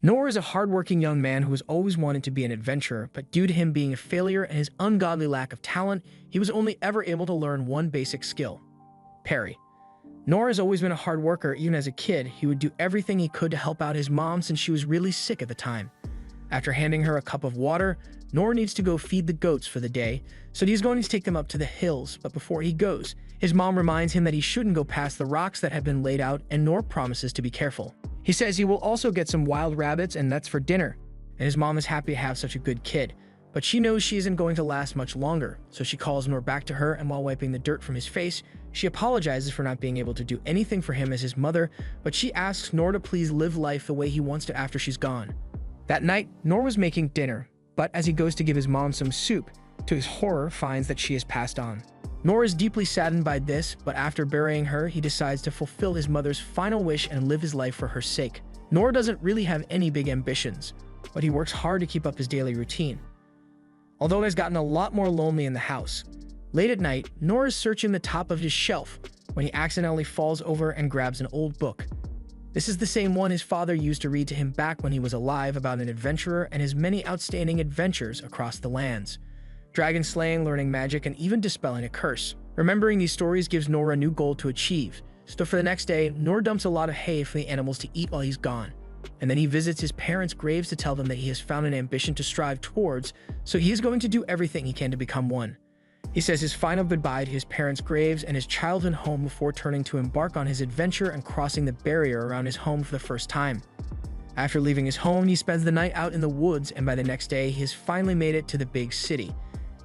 Noor is a hardworking young man who has always wanted to be an adventurer, but due to him being a failure and his ungodly lack of talent, he was only ever able to learn one basic skill: parry. Noor has always been a hard worker. Even as a kid, he would do everything he could to help out his mom since she was really sick at the time. After handing her a cup of water, Noor needs to go feed the goats for the day, so he's going to take them up to the hills, but before he goes, his mom reminds him that he shouldn't go past the rocks that have been laid out, and Noor promises to be careful. He says he will also get some wild rabbits and nuts for dinner, and his mom is happy to have such a good kid, but she knows she isn't going to last much longer, so she calls Noor back to her, and while wiping the dirt from his face, she apologizes for not being able to do anything for him as his mother, but she asks Noor to please live life the way he wants to after she's gone. That night, Noor was making dinner, but as he goes to give his mom some soup, to his horror finds that she has passed on. Noor is deeply saddened by this, but after burying her, he decides to fulfill his mother's final wish and live his life for her sake. Noor doesn't really have any big ambitions, but he works hard to keep up his daily routine. Although it has gotten a lot more lonely in the house. Late at night, Noor is searching the top of his shelf when he accidentally falls over and grabs an old book. This is the same one his father used to read to him back when he was alive, about an adventurer and his many outstanding adventures across the lands. Dragon slaying, learning magic, and even dispelling a curse. Remembering these stories gives Noor a new goal to achieve. So for the next day, Noor dumps a lot of hay for the animals to eat while he's gone. And then he visits his parents' graves to tell them that he has found an ambition to strive towards, so he is going to do everything he can to become one. He says his final goodbye to his parents' graves and his childhood home before turning to embark on his adventure and crossing the barrier around his home for the first time. After leaving his home, he spends the night out in the woods, and by the next day, he has finally made it to the big city.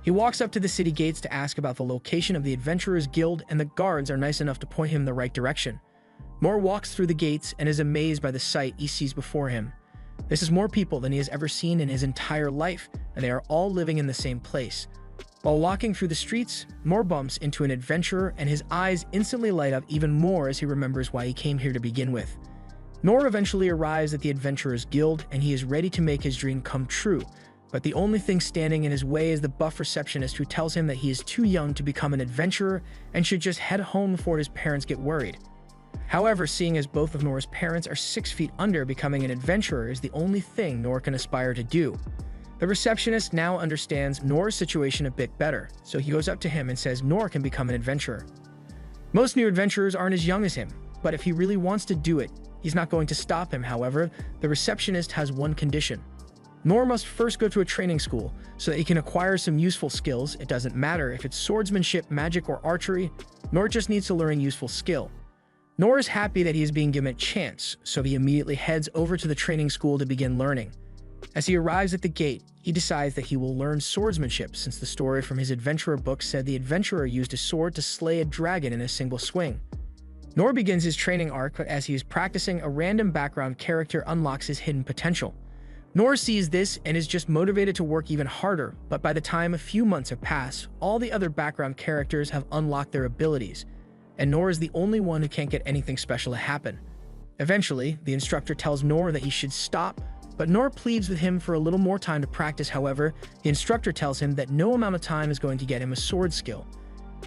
He walks up to the city gates to ask about the location of the Adventurers Guild, and the guards are nice enough to point him in the right direction. Noor walks through the gates and is amazed by the sight he sees before him. This is more people than he has ever seen in his entire life, and they are all living in the same place. While walking through the streets, Noor bumps into an adventurer, and his eyes instantly light up even more as he remembers why he came here to begin with. Noor eventually arrives at the Adventurers Guild, and he is ready to make his dream come true. But the only thing standing in his way is the buff receptionist, who tells him that he is too young to become an adventurer and should just head home before his parents get worried. However, seeing as both of Noor's parents are 6 feet under, becoming an adventurer is the only thing Noor can aspire to do. The receptionist now understands Noor's situation a bit better, so he goes up to him and says Noor can become an adventurer. Most new adventurers aren't as young as him, but if he really wants to do it, he's not going to stop him. However, the receptionist has one condition. Noor must first go to a training school so that he can acquire some useful skills. It doesn't matter if it's swordsmanship, magic, or archery. Noor just needs to learn a useful skill. Noor is happy that he is being given a chance, so he immediately heads over to the training school to begin learning. As he arrives at the gate, he decides that he will learn swordsmanship, since the story from his adventurer book said the adventurer used a sword to slay a dragon in a single swing. Noor begins his training arc, but as he is practicing, a random background character unlocks his hidden potential. Noor sees this and is just motivated to work even harder, but by the time a few months have passed, all the other background characters have unlocked their abilities, and Noor is the only one who can't get anything special to happen. Eventually, the instructor tells Noor that he should stop, but Noor pleads with him for a little more time to practice. However, the instructor tells him that no amount of time is going to get him a sword skill.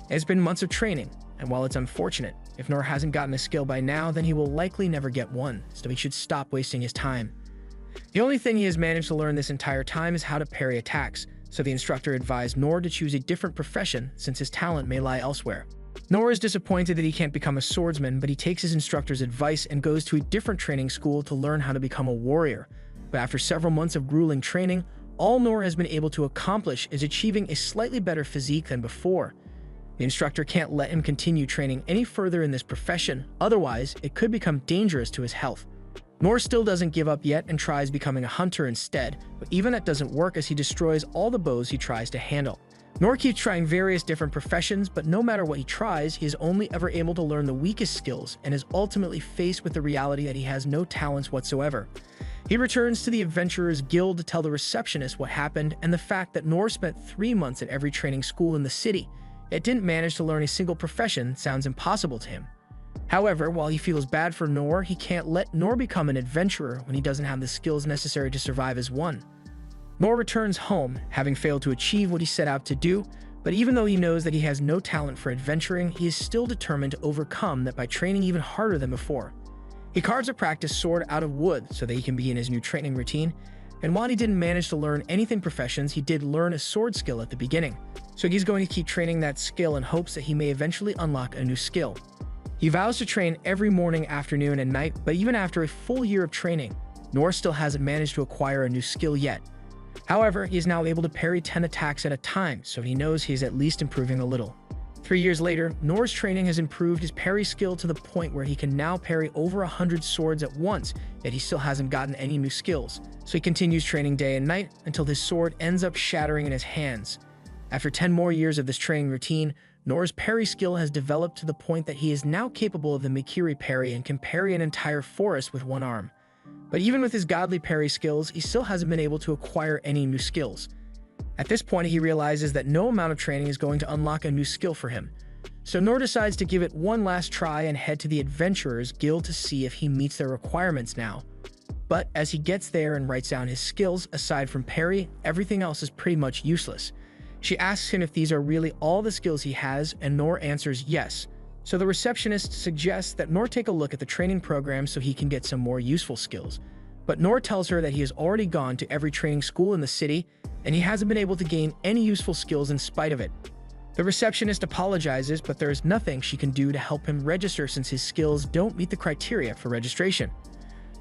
It has been months of training, and while it's unfortunate, if Noor hasn't gotten a skill by now, then he will likely never get one, so he should stop wasting his time. The only thing he has managed to learn this entire time is how to parry attacks, so the instructor advised Noor to choose a different profession since his talent may lie elsewhere. Noor is disappointed that he can't become a swordsman, but he takes his instructor's advice and goes to a different training school to learn how to become a warrior. But after several months of grueling training, all Noor has been able to accomplish is achieving a slightly better physique than before. The instructor can't let him continue training any further in this profession, otherwise it could become dangerous to his health. Noor still doesn't give up yet and tries becoming a hunter instead, but even that doesn't work as he destroys all the bows he tries to handle. Noor keeps trying various different professions, but no matter what he tries, he is only ever able to learn the weakest skills and is ultimately faced with the reality that he has no talents whatsoever. He returns to the Adventurers Guild to tell the receptionist what happened and the fact that Noor spent 3 months at every training school in the city, yet didn't manage to learn a single profession sounds impossible to him. However, while he feels bad for Noor, he can't let Noor become an adventurer when he doesn't have the skills necessary to survive as one. Noor returns home, having failed to achieve what he set out to do, but even though he knows that he has no talent for adventuring, he is still determined to overcome that by training even harder than before. He carves a practice sword out of wood so that he can begin his new training routine, and while he didn't manage to learn anything professions, he did learn a sword skill at the beginning, so he's going to keep training that skill in hopes that he may eventually unlock a new skill. He vows to train every morning, afternoon, and night, but even after a full year of training, Nor still hasn't managed to acquire a new skill yet. However, he is now able to parry 10 attacks at a time, so he knows he is at least improving a little. 3 years later, Nor's training has improved his parry skill to the point where he can now parry over 100 swords at once, yet he still hasn't gotten any new skills. So he continues training day and night until his sword ends up shattering in his hands. After 10 more years of this training routine, Nor's parry skill has developed to the point that he is now capable of the Mikiri parry and can parry an entire forest with one arm. But even with his godly parry skills, he still hasn't been able to acquire any new skills. At this point, he realizes that no amount of training is going to unlock a new skill for him. So Nor decides to give it one last try and head to the Adventurers Guild to see if he meets their requirements now. But as he gets there and writes down his skills, aside from parry, everything else is pretty much useless. She asks him if these are really all the skills he has, and Nor answers yes. So the receptionist suggests that Nor take a look at the training program so he can get some more useful skills. But Nor tells her that he has already gone to every training school in the city, and he hasn't been able to gain any useful skills in spite of it. The receptionist apologizes, but there is nothing she can do to help him register since his skills don't meet the criteria for registration.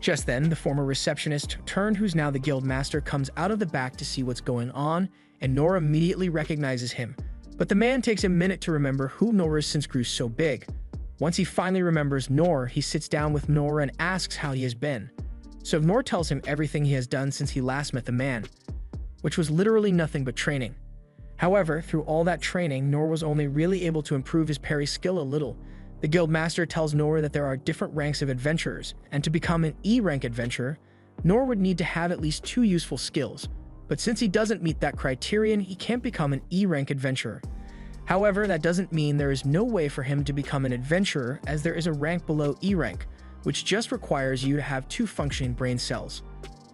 Just then, the former receptionist, Turned, who's now the guild master, comes out of the back to see what's going on, and Nor immediately recognizes him. But the man takes a minute to remember who Nor is since grew so big. Once he finally remembers Nor, he sits down with Nor and asks how he has been. So Nor tells him everything he has done since he last met the man, which was literally nothing but training. However, through all that training, Nor was only really able to improve his parry skill a little. The guild master tells Nor that there are different ranks of adventurers, and to become an E-rank adventurer, Nor would need to have at least 2 useful skills. But since he doesn't meet that criterion, he can't become an E-rank adventurer. However, that doesn't mean there is no way for him to become an adventurer, as there is a rank below E-rank, which just requires you to have 2 functioning brain cells.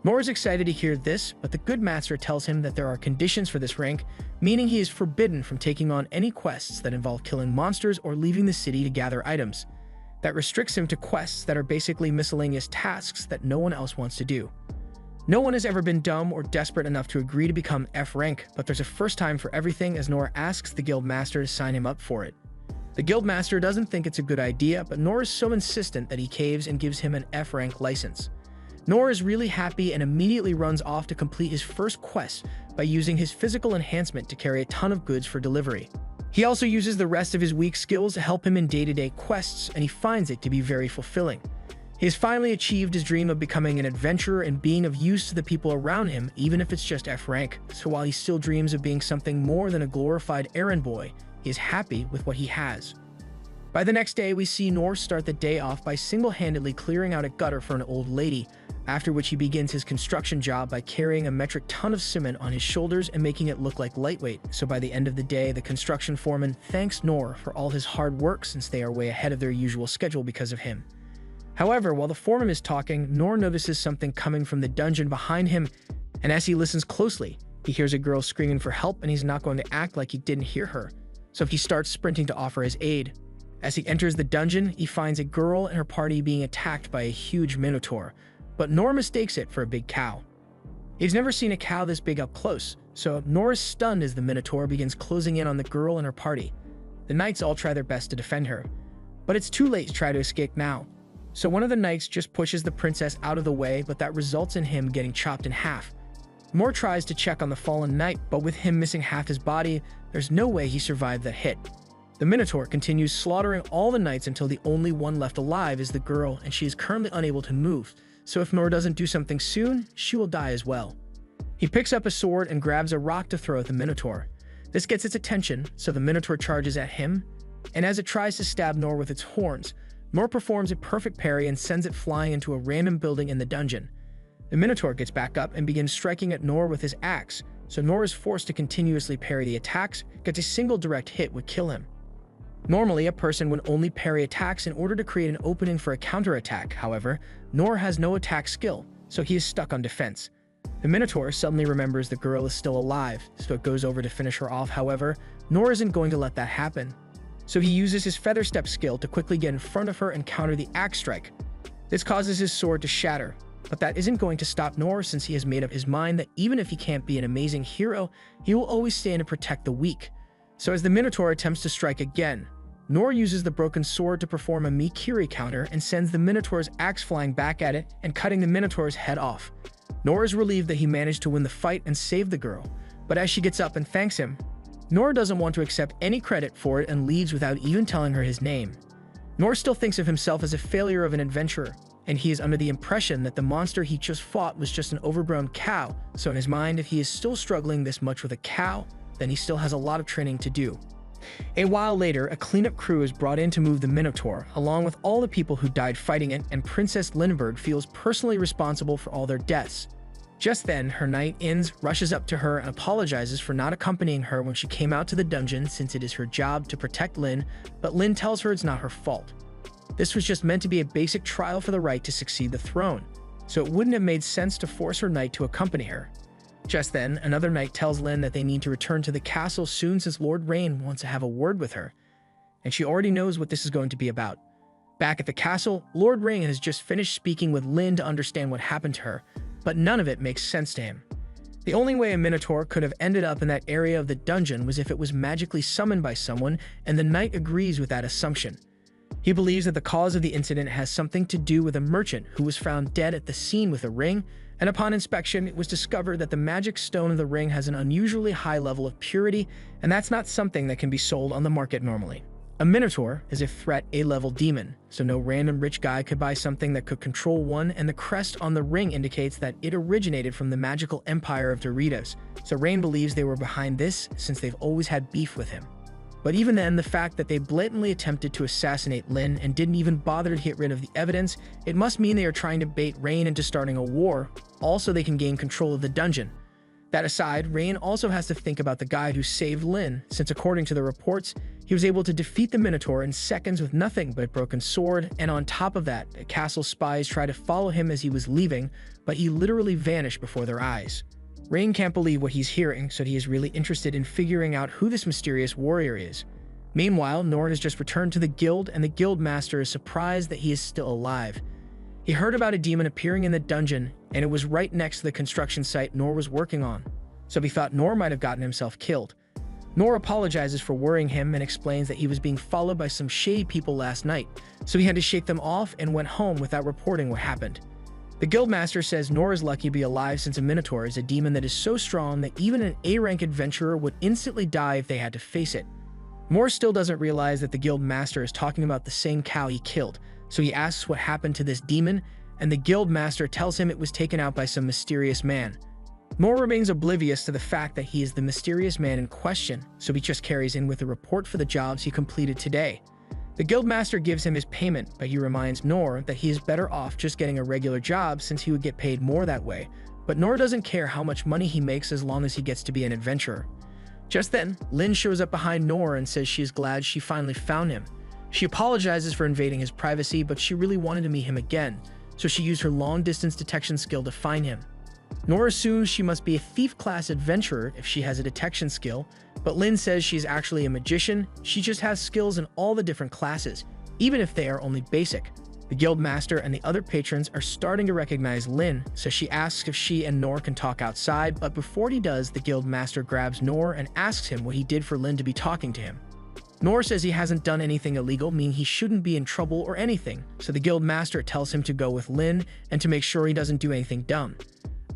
Nor is excited to hear this, but the good master tells him that there are conditions for this rank, meaning he is forbidden from taking on any quests that involve killing monsters or leaving the city to gather items. That restricts him to quests that are basically miscellaneous tasks that no one else wants to do. No one has ever been dumb or desperate enough to agree to become F rank, but there's a first time for everything as Nor asks the guild master to sign him up for it. The guild master doesn't think it's a good idea, but Nor is so insistent that he caves and gives him an F rank license. Nor is really happy and immediately runs off to complete his first quest by using his physical enhancement to carry a ton of goods for delivery. He also uses the rest of his weak skills to help him in day-to-day quests, and he finds it to be very fulfilling. He has finally achieved his dream of becoming an adventurer and being of use to the people around him, even if it's just F rank. So while he still dreams of being something more than a glorified errand boy, he is happy with what he has. By the next day, we see Nor start the day off by single-handedly clearing out a gutter for an old lady, after which he begins his construction job by carrying a metric ton of cement on his shoulders and making it look like lightweight. So by the end of the day, the construction foreman thanks Nor for all his hard work since they are way ahead of their usual schedule because of him. However, while the foreman is talking, Nor notices something coming from the dungeon behind him, and as he listens closely, he hears a girl screaming for help, and he's not going to act like he didn't hear her. So he starts sprinting to offer his aid. As he enters the dungeon, he finds a girl and her party being attacked by a huge minotaur, but Nor mistakes it for a big cow. He's never seen a cow this big up close, so Nor is stunned as the minotaur begins closing in on the girl and her party. The knights all try their best to defend her, but it's too late to try to escape now. So one of the knights just pushes the princess out of the way, but that results in him getting chopped in half. Mor tries to check on the fallen knight, but with him missing half his body, there's no way he survived that hit. The minotaur continues slaughtering all the knights until the only one left alive is the girl, and she is currently unable to move, so if Nor doesn't do something soon, she will die as well. He picks up a sword and grabs a rock to throw at the minotaur. This gets its attention, so the minotaur charges at him, and as it tries to stab Nor with its horns, Nor performs a perfect parry and sends it flying into a random building in the dungeon. The minotaur gets back up and begins striking at Nor with his axe, so Nor is forced to continuously parry the attacks, because a single direct hit would kill him. Normally, a person would only parry attacks in order to create an opening for a counterattack. However, Nor has no attack skill, so he is stuck on defense. The minotaur suddenly remembers the girl is still alive, so it goes over to finish her off. However, Nor isn't going to let that happen. So he uses his feather step skill to quickly get in front of her and counter the axe strike. This causes his sword to shatter, but that isn't going to stop Nor, since he has made up his mind that even if he can't be an amazing hero, he will always stand and protect the weak. So as the Minotaur attempts to strike again, Nor uses the broken sword to perform a Mikiri counter and sends the Minotaur's axe flying back at it and cutting the Minotaur's head off. Nor is relieved that he managed to win the fight and save the girl, but as she gets up and thanks him, Nor doesn't want to accept any credit for it and leaves without even telling her his name. Nor still thinks of himself as a failure of an adventurer, and he is under the impression that the monster he just fought was just an overgrown cow, so in his mind, if he is still struggling this much with a cow, then he still has a lot of training to do. A while later, a cleanup crew is brought in to move the Minotaur, along with all the people who died fighting it, and Princess Lindbergh feels personally responsible for all their deaths. Just then, her knight Inz rushes up to her and apologizes for not accompanying her when she came out to the dungeon, since it is her job to protect Lyn, but Lyn tells her it's not her fault. This was just meant to be a basic trial for the right to succeed the throne, so it wouldn't have made sense to force her knight to accompany her. Just then, another knight tells Lyn that they need to return to the castle soon since Lord Rain wants to have a word with her, and she already knows what this is going to be about. Back at the castle, Lord Rain has just finished speaking with Lyn to understand what happened to her, but none of it makes sense to him. The only way a Minotaur could have ended up in that area of the dungeon was if it was magically summoned by someone, and the knight agrees with that assumption. He believes that the cause of the incident has something to do with a merchant who was found dead at the scene with a ring, and upon inspection, it was discovered that the magic stone of the ring has an unusually high level of purity, and that's not something that can be sold on the market normally. A Minotaur is a threat A-level demon, so no random rich guy could buy something that could control one, and the crest on the ring indicates that it originated from the magical empire of Doritos, so Rain believes they were behind this since they've always had beef with him. But even then, the fact that they blatantly attempted to assassinate Lyn and didn't even bother to get rid of the evidence, it must mean they are trying to bait Rain into starting a war, also they can gain control of the dungeon. That aside, Rain also has to think about the guy who saved Lyn, since according to the reports, he was able to defeat the Minotaur in seconds with nothing but a broken sword, and on top of that, the castle spies tried to follow him as he was leaving, but he literally vanished before their eyes. Rain can't believe what he's hearing, so he is really interested in figuring out who this mysterious warrior is. Meanwhile, Nor has just returned to the guild, and the guild master is surprised that he is still alive. He heard about a demon appearing in the dungeon, and it was right next to the construction site Nor was working on, so he thought Nor might have gotten himself killed. Nor apologizes for worrying him and explains that he was being followed by some shady people last night, so he had to shake them off and went home without reporting what happened. The guildmaster says Nor is lucky to be alive since a Minotaur is a demon that is so strong that even an A-rank adventurer would instantly die if they had to face it. Nor still doesn't realize that the guildmaster is talking about the same cow he killed, so he asks what happened to this demon, and the guildmaster tells him it was taken out by some mysterious man. Nor remains oblivious to the fact that he is the mysterious man in question, so he just carries in with a report for the jobs he completed today. The guildmaster gives him his payment, but he reminds Nor that he is better off just getting a regular job since he would get paid more that way, but Nor doesn't care how much money he makes as long as he gets to be an adventurer. Just then, Lyn shows up behind Nor and says she is glad she finally found him. She apologizes for invading his privacy, but she really wanted to meet him again, so she used her long-distance detection skill to find him. Nor assumes she must be a thief-class adventurer if she has a detection skill, but Lyn says she's actually a magician. She just has skills in all the different classes, even if they are only basic. The guildmaster and the other patrons are starting to recognize Lyn, so she asks if she and Nor can talk outside, but before he does, the guildmaster grabs Nor and asks him what he did for Lyn to be talking to him. Nor says he hasn't done anything illegal, meaning he shouldn't be in trouble or anything, so the guildmaster tells him to go with Lyn and to make sure he doesn't do anything dumb.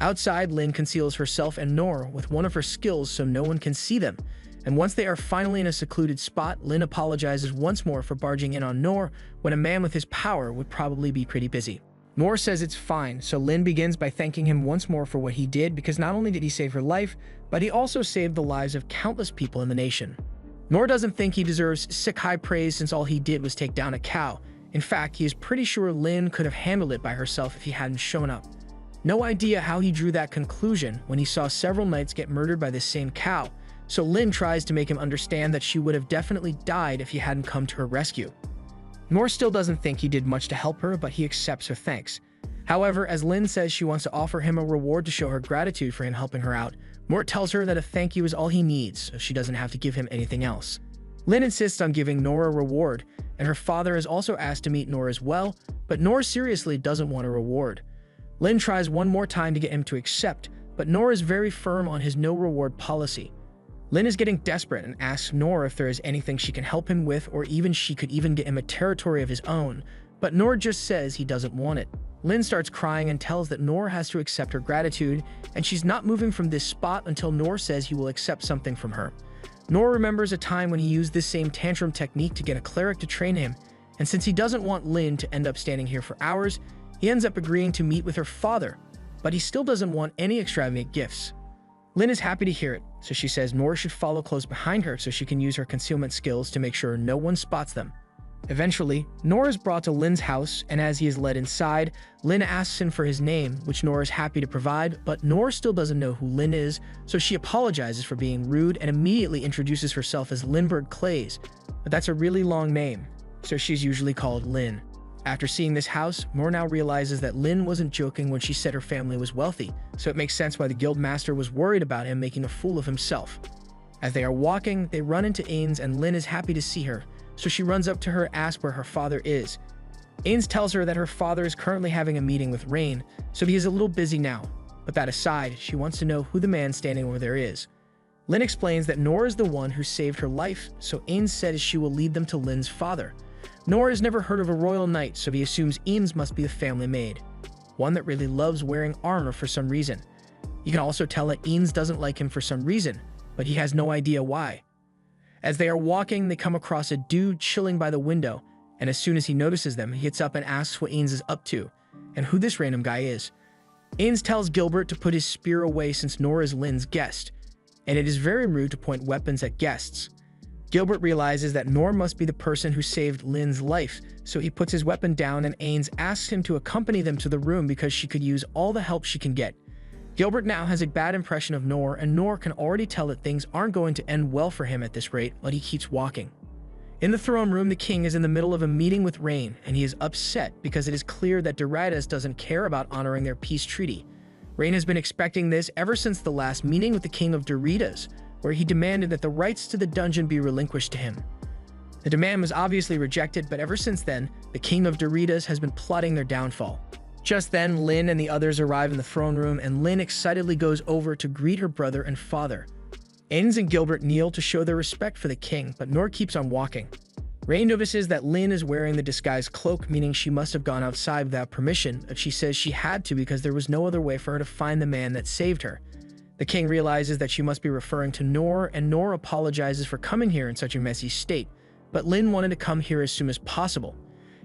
Outside, Lyn conceals herself and Nor with one of her skills so no one can see them, and once they are finally in a secluded spot, Lyn apologizes once more for barging in on Nor when a man with his power would probably be pretty busy. Nor says it's fine, so Lyn begins by thanking him once more for what he did, because not only did he save her life, but he also saved the lives of countless people in the nation. Nor doesn't think he deserves sick high praise since all he did was take down a cow. In fact, he is pretty sure Lyn could have handled it by herself if he hadn't shown up. No idea how he drew that conclusion when he saw several knights get murdered by this same cow, so Lyn tries to make him understand that she would have definitely died if he hadn't come to her rescue. Nor still doesn't think he did much to help her, but he accepts her thanks. However, as Lyn says she wants to offer him a reward to show her gratitude for him helping her out, Mort tells her that a thank you is all he needs, so she doesn't have to give him anything else. Lin insists on giving Nora a reward, and her father is also asked to meet Nora as well, but Nora seriously doesn't want a reward. Lin tries one more time to get him to accept, but Nora is very firm on his no reward policy. Lin is getting desperate and asks Nora if there is anything she can help him with, or even she could even get him a territory of his own, but Nora just says he doesn't want it. Lin starts crying and tells that Nora has to accept her gratitude, and she's not moving from this spot until Nora says he will accept something from her. Nora remembers a time when he used this same tantrum technique to get a cleric to train him, and since he doesn't want Lin to end up standing here for hours, he ends up agreeing to meet with her father, but he still doesn't want any extravagant gifts. Lin is happy to hear it, so she says Nora should follow close behind her so she can use her concealment skills to make sure no one spots them. Eventually, Nora is brought to Lin's house, and as he is led inside, Lin asks him for his name, which Nora is happy to provide, but Nora still doesn't know who Lin is, so she apologizes for being rude and immediately introduces herself as Lindbergh Clays, but that's a really long name, so she's usually called Lin. After seeing this house, Nora now realizes that Lin wasn't joking when she said her family was wealthy, so it makes sense why the guildmaster was worried about him making a fool of himself. As they are walking, they run into Ains, and Lin is happy to see her, so she runs up to her and asks where her father is. Ains tells her that her father is currently having a meeting with Rain, so he is a little busy now, but that aside, she wants to know who the man standing over there is. Lin explains that Nora is the one who saved her life, so Ains says she will lead them to Lin's father. Nora has never heard of a royal knight, so he assumes Ains must be the family maid, one that really loves wearing armor for some reason. You can also tell that Ains doesn't like him for some reason, but he has no idea why. As they are walking, they come across a dude chilling by the window, and as soon as he notices them, he gets up and asks what Ains is up to, and who this random guy is. Ains tells Gilbert to put his spear away since Nora is Lin's guest, and it is very rude to point weapons at guests. Gilbert realizes that Nora must be the person who saved Lin's life, so he puts his weapon down and Ains asks him to accompany them to the room because she could use all the help she can get. Gilbert now has a bad impression of Nora, and Nora can already tell that things aren't going to end well for him at this rate, but he keeps walking. In the throne room, the king is in the middle of a meeting with Rain, and he is upset because it is clear that Doritas doesn't care about honoring their peace treaty. Rain has been expecting this ever since the last meeting with the king of Doritas, where he demanded that the rights to the dungeon be relinquished to him. The demand was obviously rejected, but ever since then, the king of Doritas has been plotting their downfall. Just then, Lin and the others arrive in the throne room, and Lin excitedly goes over to greet her brother and father. Ains and Gilbert kneel to show their respect for the king, but Nora keeps on walking. Rain notices that Lin is wearing the disguised cloak, meaning she must have gone outside without permission, but she says she had to because there was no other way for her to find the man that saved her. The king realizes that she must be referring to Nora, and Nora apologizes for coming here in such a messy state, but Lin wanted to come here as soon as possible.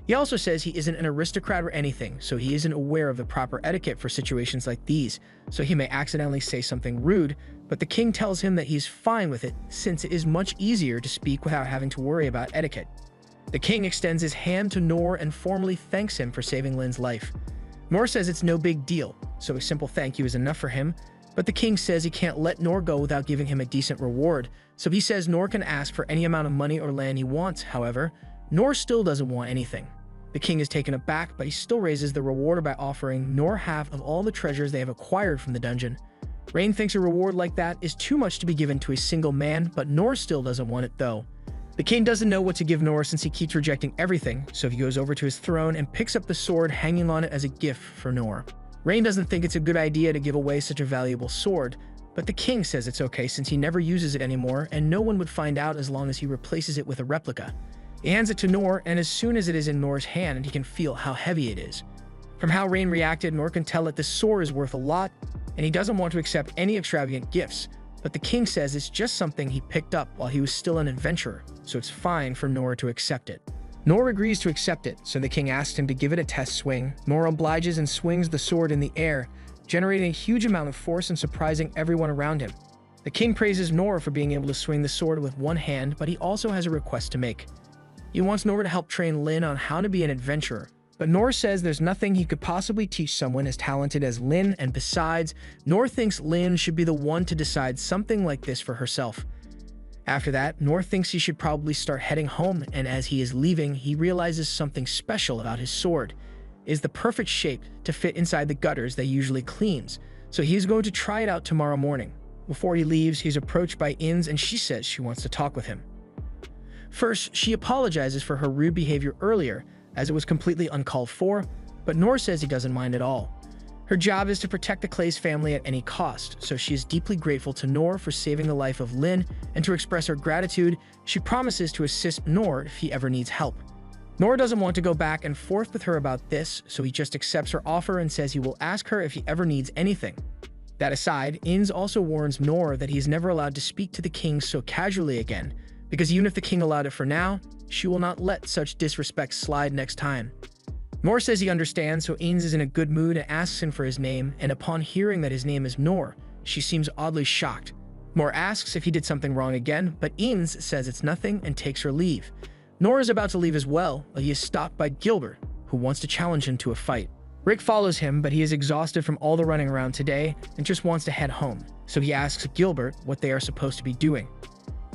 He also says he isn't an aristocrat or anything, so he isn't aware of the proper etiquette for situations like these, so he may accidentally say something rude, but the king tells him that he's fine with it since it is much easier to speak without having to worry about etiquette. The king extends his hand to Nora and formally thanks him for saving Lin's life. Nora says it's no big deal, so a simple thank you is enough for him, but the king says he can't let Nora go without giving him a decent reward, so he says Nora can ask for any amount of money or land he wants. However, Nora still doesn't want anything. The king is taken aback, but he still raises the reward by offering Nora half of all the treasures they have acquired from the dungeon. Rain thinks a reward like that is too much to be given to a single man, but Nora still doesn't want it though. The king doesn't know what to give Nora since he keeps rejecting everything, so he goes over to his throne and picks up the sword hanging on it as a gift for Nora. Rain doesn't think it's a good idea to give away such a valuable sword, but the king says it's okay since he never uses it anymore and no one would find out as long as he replaces it with a replica. He hands it to Nora, and as soon as it is in Nora's hand, he can feel how heavy it is. From how Rain reacted, Nora can tell that the sword is worth a lot, and he doesn't want to accept any extravagant gifts, but the king says it's just something he picked up while he was still an adventurer, so it's fine for Nora to accept it. Nora agrees to accept it, so the king asks him to give it a test swing. Nora obliges and swings the sword in the air, generating a huge amount of force and surprising everyone around him. The king praises Nora for being able to swing the sword with one hand, but he also has a request to make. He wants Nora to help train Lin on how to be an adventurer, but Nora says there's nothing he could possibly teach someone as talented as Lin, and besides, Nora thinks Lin should be the one to decide something like this for herself. After that, Nora thinks he should probably start heading home, and as he is leaving, he realizes something special about his sword. It is the perfect shape to fit inside the gutters that he usually cleans, so he is going to try it out tomorrow morning. Before he leaves, he's approached by Ains, and she says she wants to talk with him. First, she apologizes for her rude behavior earlier, as it was completely uncalled for, but Noor says he doesn't mind at all. Her job is to protect the Clay's family at any cost, so she is deeply grateful to Noor for saving the life of Lin, and to express her gratitude, she promises to assist Noor if he ever needs help. Noor doesn't want to go back and forth with her about this, so he just accepts her offer and says he will ask her if he ever needs anything. That aside, Inz also warns Noor that he is never allowed to speak to the king so casually again, because even if the king allowed it for now, she will not let such disrespect slide next time. Noor says he understands, so Inz is in a good mood and asks him for his name, and upon hearing that his name is Noor, she seems oddly shocked. Noor asks if he did something wrong again, but Inz says it's nothing and takes her leave. Noor is about to leave as well, but he is stopped by Gilbert, who wants to challenge him to a fight. Rick follows him, but he is exhausted from all the running around today and just wants to head home, so he asks Gilbert what they are supposed to be doing.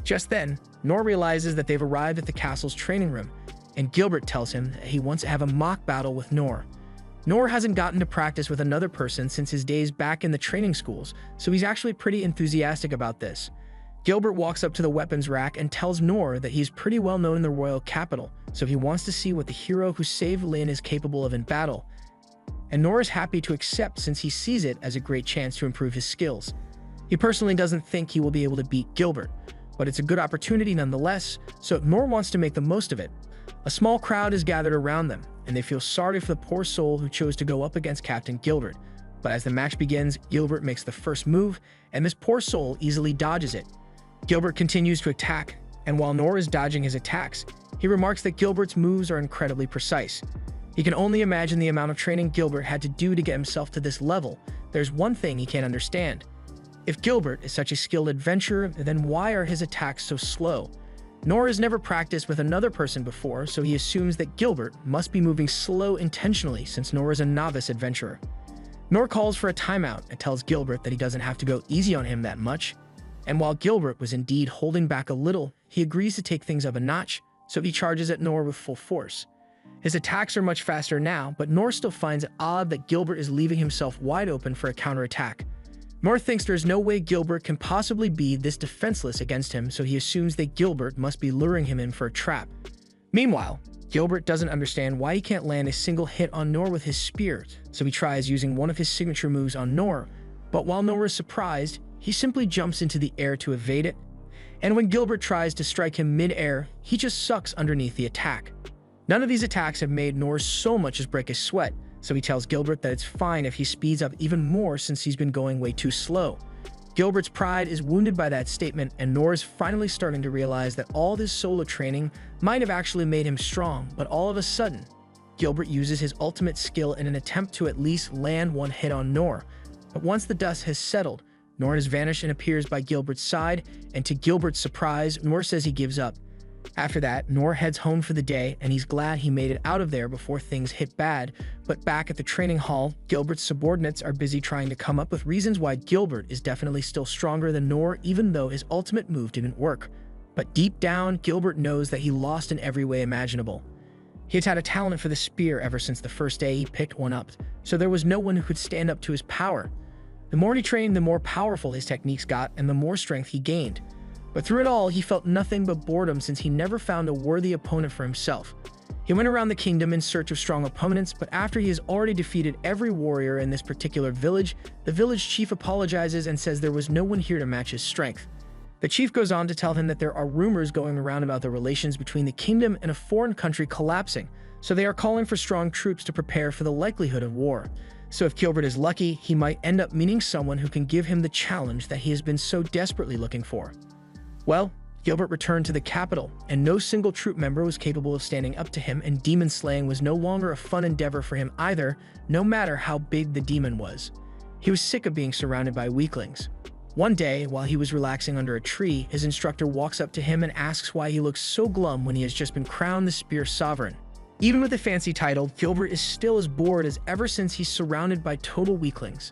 Just then, Noor realizes that they've arrived at the castle's training room, and Gilbert tells him that he wants to have a mock battle with Noor. Noor hasn't gotten to practice with another person since his days back in the training schools, so he's actually pretty enthusiastic about this. Gilbert walks up to the weapons rack and tells Noor that he's pretty well known in the royal capital, so he wants to see what the hero who saved Lin is capable of in battle. And Noor is happy to accept since he sees it as a great chance to improve his skills. He personally doesn't think he will be able to beat Gilbert, but it's a good opportunity nonetheless, so Noor wants to make the most of it. A small crowd is gathered around them, and they feel sorry for the poor soul who chose to go up against Captain Gilbert. But as the match begins, Gilbert makes the first move, and this poor soul easily dodges it. Gilbert continues to attack, and while Noor is dodging his attacks, he remarks that Gilbert's moves are incredibly precise. He can only imagine the amount of training Gilbert had to do to get himself to this level. There's one thing he can't understand. If Gilbert is such a skilled adventurer, then why are his attacks so slow? Noor has never practiced with another person before, so he assumes that Gilbert must be moving slow intentionally since Noor is a novice adventurer. Noor calls for a timeout and tells Gilbert that he doesn't have to go easy on him that much. And while Gilbert was indeed holding back a little, he agrees to take things up a notch, so he charges at Noor with full force. His attacks are much faster now, but Noor still finds it odd that Gilbert is leaving himself wide open for a counterattack. Noor thinks there's no way Gilbert can possibly be this defenseless against him, so he assumes that Gilbert must be luring him in for a trap. Meanwhile, Gilbert doesn't understand why he can't land a single hit on Noor with his spear, so he tries using one of his signature moves on Noor, but while Noor is surprised, he simply jumps into the air to evade it, and when Gilbert tries to strike him mid-air, he just sucks underneath the attack. None of these attacks have made Noor so much as break a sweat, so he tells Gilbert that it's fine if he speeds up even more since he's been going way too slow. Gilbert's pride is wounded by that statement, and Noor is finally starting to realize that all this solo training might have actually made him strong, but all of a sudden, Gilbert uses his ultimate skill in an attempt to at least land one hit on Noor. But once the dust has settled, Noor has vanished and appears by Gilbert's side, and to Gilbert's surprise, Noor says he gives up. After that, Noor heads home for the day, and he's glad he made it out of there before things hit bad. But back at the training hall, Gilbert's subordinates are busy trying to come up with reasons why Gilbert is definitely still stronger than Noor, even though his ultimate move didn't work. But deep down, Gilbert knows that he lost in every way imaginable. He had had a talent for the spear ever since the first day he picked one up, so there was no one who could stand up to his power. The more he trained, the more powerful his techniques got, and the more strength he gained. But through it all, he felt nothing but boredom since he never found a worthy opponent for himself. He went around the kingdom in search of strong opponents, but after he has already defeated every warrior in this particular village, the village chief apologizes and says there was no one here to match his strength. The chief goes on to tell him that there are rumors going around about the relations between the kingdom and a foreign country collapsing, so they are calling for strong troops to prepare for the likelihood of war. So if Gilbert is lucky, he might end up meeting someone who can give him the challenge that he has been so desperately looking for. Well, Gilbert returned to the capital, and no single troop member was capable of standing up to him, and demon slaying was no longer a fun endeavor for him either, no matter how big the demon was. He was sick of being surrounded by weaklings. One day, while he was relaxing under a tree, his instructor walks up to him and asks why he looks so glum when he has just been crowned the Spear Sovereign. Even with a fancy title, Gilbert is still as bored as ever since he's surrounded by total weaklings.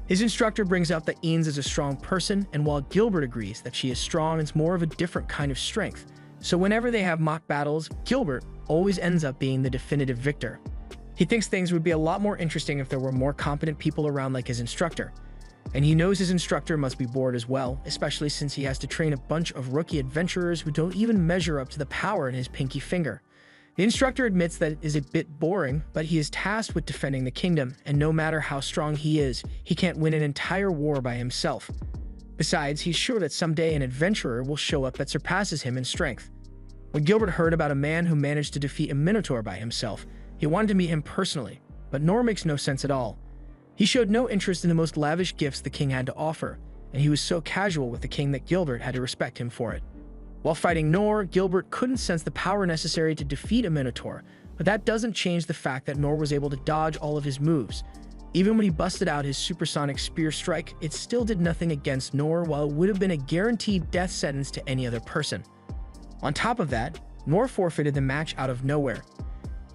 His instructor brings up that Inz is a strong person, and while Gilbert agrees that she is strong, it's more of a different kind of strength. So whenever they have mock battles, Gilbert always ends up being the definitive victor. He thinks things would be a lot more interesting if there were more competent people around like his instructor. And he knows his instructor must be bored as well, especially since he has to train a bunch of rookie adventurers who don't even measure up to the power in his pinky finger. The instructor admits that it is a bit boring, but he is tasked with defending the kingdom, and no matter how strong he is, he can't win an entire war by himself. Besides, he's sure that someday an adventurer will show up that surpasses him in strength. When Gilbert heard about a man who managed to defeat a minotaur by himself, he wanted to meet him personally, but Nor makes no sense at all. He showed no interest in the most lavish gifts the king had to offer, and he was so casual with the king that Gilbert had to respect him for it. While fighting Nor, Gilbert couldn't sense the power necessary to defeat a minotaur, but that doesn't change the fact that Nor was able to dodge all of his moves. Even when he busted out his supersonic spear strike, it still did nothing against Nor, while it would have been a guaranteed death sentence to any other person. On top of that, Nor forfeited the match out of nowhere.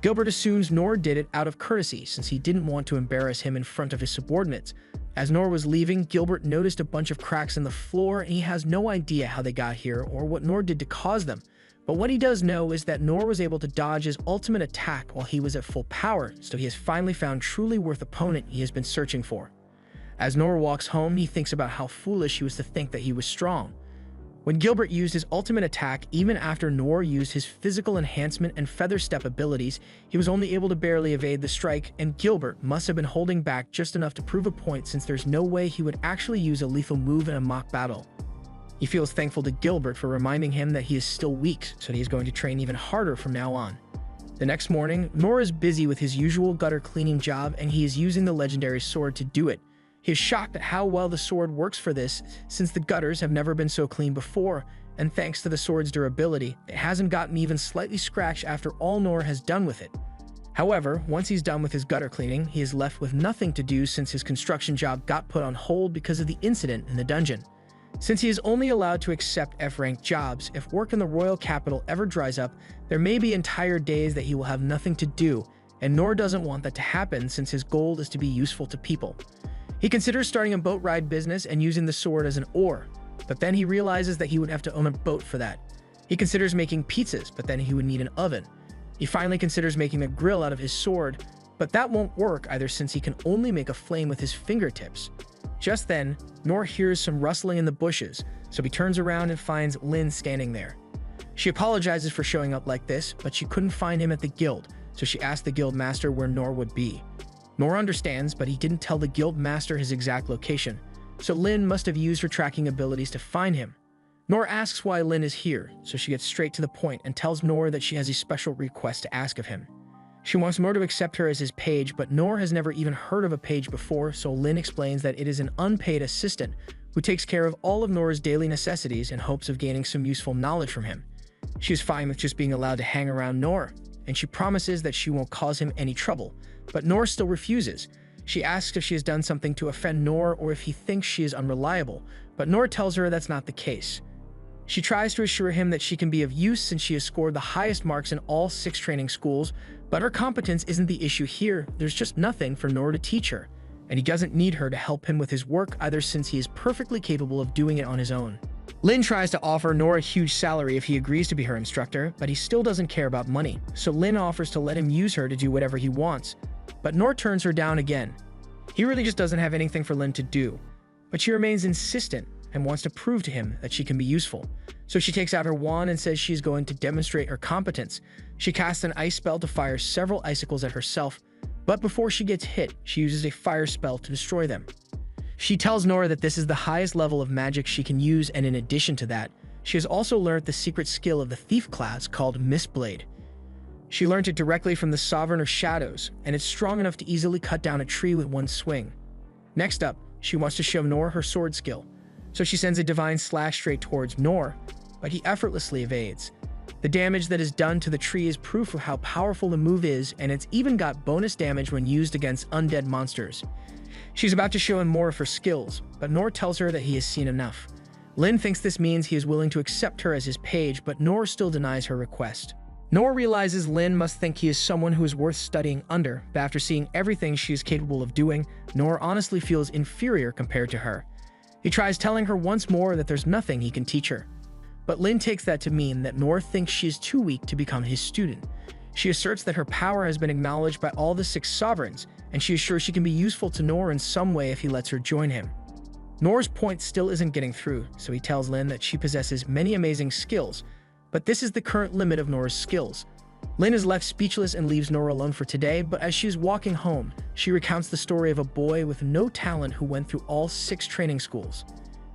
Gilbert assumes Nor did it out of courtesy since he didn't want to embarrass him in front of his subordinates. As Nor was leaving, Gilbert noticed a bunch of cracks in the floor, and he has no idea how they got here or what Nor did to cause them. But what he does know is that Nor was able to dodge his ultimate attack while he was at full power, so he has finally found truly worth opponent he has been searching for. As Nor walks home, he thinks about how foolish he was to think that he was strong. When Gilbert used his ultimate attack, even after Nor used his physical enhancement and feather step abilities, he was only able to barely evade the strike, and Gilbert must have been holding back just enough to prove a point since there's no way he would actually use a lethal move in a mock battle. He feels thankful to Gilbert for reminding him that he is still weak, so he is going to train even harder from now on. The next morning, Nor is busy with his usual gutter cleaning job, and he is using the legendary sword to do it. He is shocked at how well the sword works for this, since the gutters have never been so clean before, and thanks to the sword's durability, it hasn't gotten even slightly scratched after all Nor has done with it. However, once he's done with his gutter cleaning, he is left with nothing to do since his construction job got put on hold because of the incident in the dungeon. Since he is only allowed to accept F-rank jobs, if work in the royal capital ever dries up, there may be entire days that he will have nothing to do, and Nor doesn't want that to happen since his goal is to be useful to people. He considers starting a boat ride business and using the sword as an oar, but then he realizes that he would have to own a boat for that. He considers making pizzas, but then he would need an oven. He finally considers making a grill out of his sword, but that won't work either since he can only make a flame with his fingertips. Just then, Nor hears some rustling in the bushes, so he turns around and finds Lin standing there. She apologizes for showing up like this, but she couldn't find him at the guild, so she asked the guild master where Nor would be. Nor understands, but he didn't tell the guild master his exact location, so Lin must have used her tracking abilities to find him. Nor asks why Lin is here, so she gets straight to the point and tells Nor that she has a special request to ask of him. She wants Nor to accept her as his page, but Nor has never even heard of a page before, so Lin explains that it is an unpaid assistant who takes care of all of Nor's daily necessities in hopes of gaining some useful knowledge from him. She is fine with just being allowed to hang around Nor, and she promises that she won't cause him any trouble, but Nor still refuses. She asks if she has done something to offend Nor or if he thinks she is unreliable, but Nor tells her that's not the case. She tries to assure him that she can be of use since she has scored the highest marks in all 6 training schools, but her competence isn't the issue here. There's just nothing for Nor to teach her, and he doesn't need her to help him with his work either since he is perfectly capable of doing it on his own. Lin tries to offer Nor a huge salary if he agrees to be her instructor, but he still doesn't care about money, so Lin offers to let him use her to do whatever he wants, but Nor turns her down again. He really just doesn't have anything for Lin to do, but she remains insistent and wants to prove to him that she can be useful. So she takes out her wand and says she's going to demonstrate her competence. She casts an ice spell to fire several icicles at herself, but before she gets hit, she uses a fire spell to destroy them. She tells Nor that this is the highest level of magic she can use, and in addition to that, she has also learned the secret skill of the thief class called Mistblade. She learned it directly from the Sovereign of Shadows, and it's strong enough to easily cut down a tree with one swing. Next up, she wants to show Nor her sword skill, so she sends a divine slash straight towards Nor, but he effortlessly evades. The damage that is done to the tree is proof of how powerful the move is, and it's even got bonus damage when used against undead monsters. She's about to show him more of her skills, but Nor tells her that he has seen enough. Lin thinks this means he is willing to accept her as his page, but Nor still denies her request. Nor realizes Lin must think he is someone who is worth studying under, but after seeing everything she is capable of doing, Nor honestly feels inferior compared to her. He tries telling her once more that there's nothing he can teach her, but Lin takes that to mean that Nor thinks she is too weak to become his student. She asserts that her power has been acknowledged by all the 6 sovereigns, and she is sure she can be useful to Nor in some way if he lets her join him. Nora's point still isn't getting through, so he tells Lin that she possesses many amazing skills, but this is the current limit of Nora's skills. Lin is left speechless and leaves Nora alone for today, but as she's walking home, she recounts the story of a boy with no talent who went through all 6 training schools.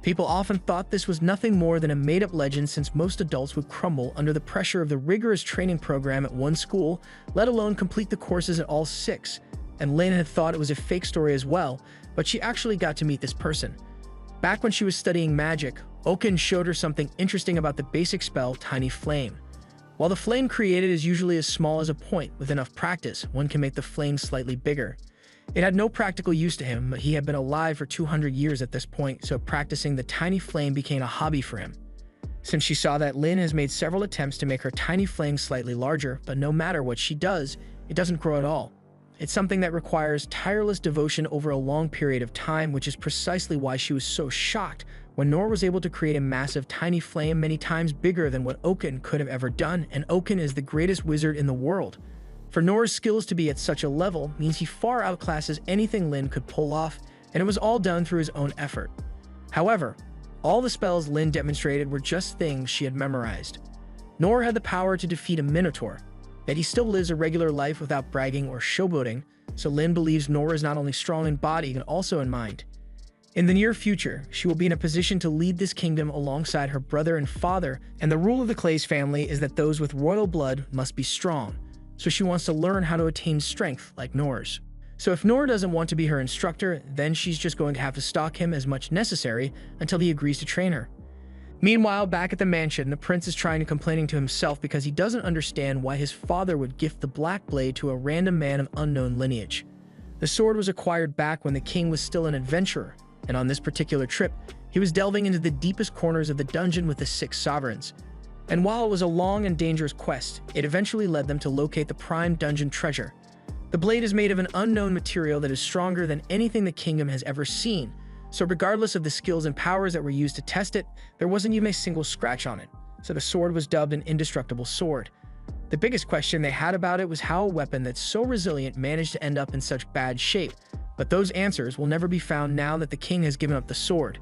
People often thought this was nothing more than a made-up legend since most adults would crumble under the pressure of the rigorous training program at one school, let alone complete the courses at all 6. And Lin had thought it was a fake story as well, but she actually got to meet this person. Back when she was studying magic, Oken showed her something interesting about the basic spell Tiny Flame. While the flame created is usually as small as a point, with enough practice, one can make the flame slightly bigger. It had no practical use to him, but he had been alive for 200 years at this point, so practicing the tiny flame became a hobby for him. Since she saw that, Lin has made several attempts to make her tiny flame slightly larger, but no matter what she does, it doesn't grow at all. It's something that requires tireless devotion over a long period of time, which is precisely why she was so shocked when Nora was able to create a massive tiny flame many times bigger than what Oken could have ever done, and Oken is the greatest wizard in the world. For Nora's skills to be at such a level means he far outclasses anything Lin could pull off, and it was all done through his own effort. However, all the spells Lin demonstrated were just things she had memorized. Nora had the power to defeat a Minotaur, yet he still lives a regular life without bragging or showboating, so Lin believes Nora is not only strong in body but also in mind. In the near future, she will be in a position to lead this kingdom alongside her brother and father, and the rule of the Clays family is that those with royal blood must be strong, so she wants to learn how to attain strength like Nora's. So if Nora doesn't want to be her instructor, then she's just going to have to stalk him as much necessary until he agrees to train her. Meanwhile, back at the mansion, the prince is trying to complaining to himself because he doesn't understand why his father would gift the Black Blade to a random man of unknown lineage. The sword was acquired back when the king was still an adventurer, and on this particular trip, he was delving into the deepest corners of the dungeon with the 6 sovereigns. And while it was a long and dangerous quest, it eventually led them to locate the prime dungeon treasure. The blade is made of an unknown material that is stronger than anything the kingdom has ever seen, so regardless of the skills and powers that were used to test it, there wasn't even a single scratch on it, so the sword was dubbed an indestructible sword. The biggest question they had about it was how a weapon that's so resilient managed to end up in such bad shape, but those answers will never be found now that the king has given up the sword.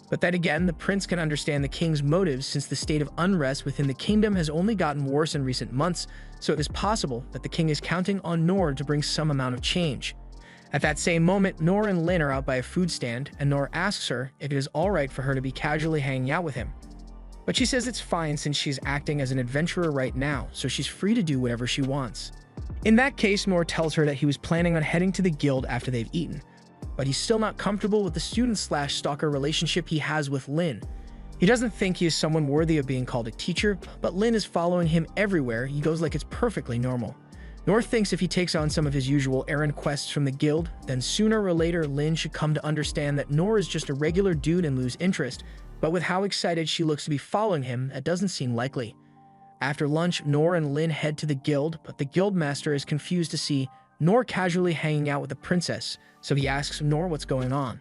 But then again, the prince can understand the king's motives since the state of unrest within the kingdom has only gotten worse in recent months, so it is possible that the king is counting on Nora to bring some amount of change. At that same moment, Nora and Lin are out by a food stand, and Nora asks her if it is alright for her to be casually hanging out with him. But she says it's fine since she's acting as an adventurer right now, so she's free to do whatever she wants. In that case, Nora tells her that he was planning on heading to the guild after they've eaten, but he's still not comfortable with the student-slash-stalker relationship he has with Lin. He doesn't think he is someone worthy of being called a teacher, but Lin is following him everywhere. He goes like it's perfectly normal. Nora thinks if he takes on some of his usual errand quests from the guild, then sooner or later Lin should come to understand that Nora is just a regular dude and lose interest, but with how excited she looks to be following him, that doesn't seem likely. After lunch, Nora and Lin head to the guild, but the guildmaster is confused to see Nora casually hanging out with the princess, so he asks Nora what's going on.